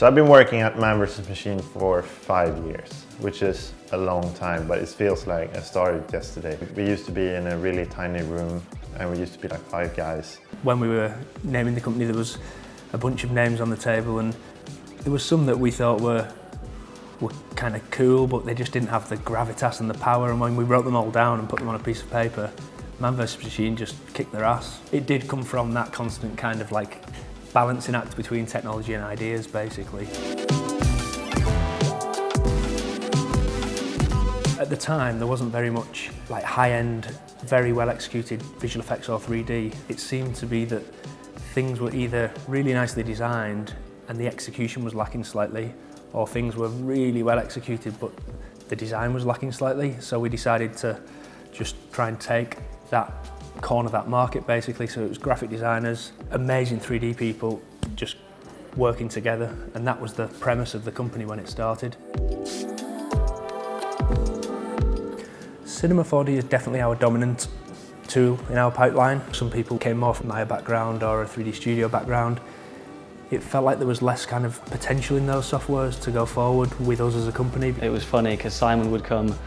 So I've been working at ManvsMachine for 5 years, which is a long time, but it feels like I started yesterday. We used to be in a really tiny room and we used to be like 5 guys. When we were naming the company, there was a bunch of names on the table, and there was some that we thought were kind of cool, but they just didn't have the gravitas and the power, and when we wrote them all down and put them on a piece of paper, ManvsMachine just kicked their ass. It did come from that constant kind of like balancing act between technology and ideas, basically. At the time, there wasn't very much like high-end, very well-executed visual effects or 3D. It seemed to be that things were either really nicely designed and the execution was lacking slightly, or things were really well executed but the design was lacking slightly. So we decided to just try and take that corner of that market, basically. So it was graphic designers, amazing 3D people just working together, and that was the premise of the company when it started. Cinema 4D is definitely our dominant tool in our pipeline. Some people came more from my background or a 3D studio background. It felt like there was less kind of potential in those softwares to go forward with us as a company. It was funny because Simon would come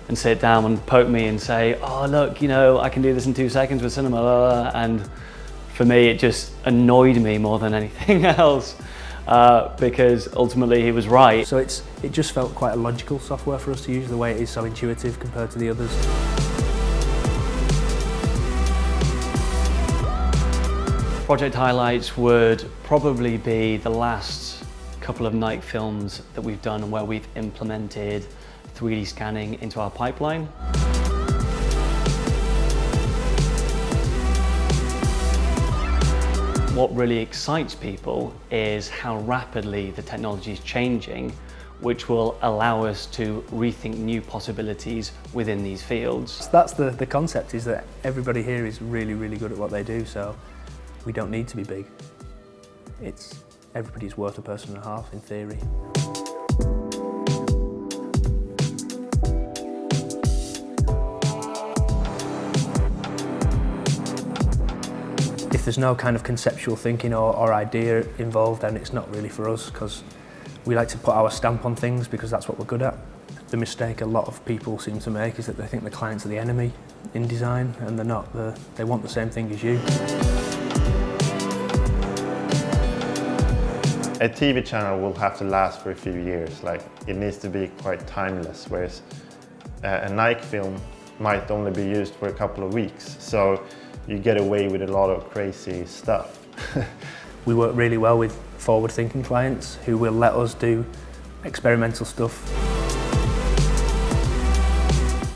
and sit down and poke me and say, oh look, you know, I can do this in 2 seconds with cinema, blah, blah. And for me it just annoyed me more than anything else because ultimately he was right. So it just felt quite a logical software for us to use, the way it is so intuitive compared to the others. Project highlights would probably be the last couple of night films that we've done where we've implemented 3D scanning into our pipeline. What really excites people is how rapidly the technology is changing, which will allow us to rethink new possibilities within these fields. So that's the concept, is that everybody here is really, really good at what they do, so we don't need to be big. Everybody's worth a person and a half in theory. If there's no kind of conceptual thinking or idea involved, then it's not really for us, because we like to put our stamp on things because that's what we're good at. The mistake a lot of people seem to make is that they think the clients are the enemy in design, and they're not. They want the same thing as you. A TV channel will have to last for a few years. Like, it needs to be quite timeless, whereas a Nike film might only be used for a couple of weeks. So you get away with a lot of crazy stuff. We work really well with forward-thinking clients who will let us do experimental stuff.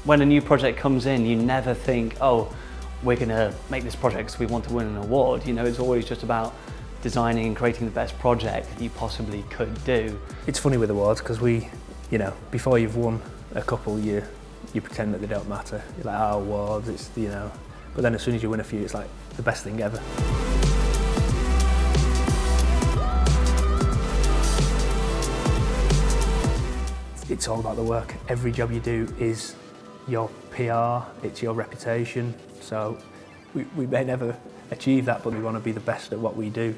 When a new project comes in, you never think, oh, we're going to make this project because we want to win an award. You know, it's always just about designing and creating the best project that you possibly could do. It's funny with awards because before you've won a couple, you pretend that they don't matter. You're like, oh, awards, but then as soon as you win a few, it's like the best thing ever. It's all about the work. Every job you do is your PR, it's your reputation. So we may never achieve that, but we want to be the best at what we do.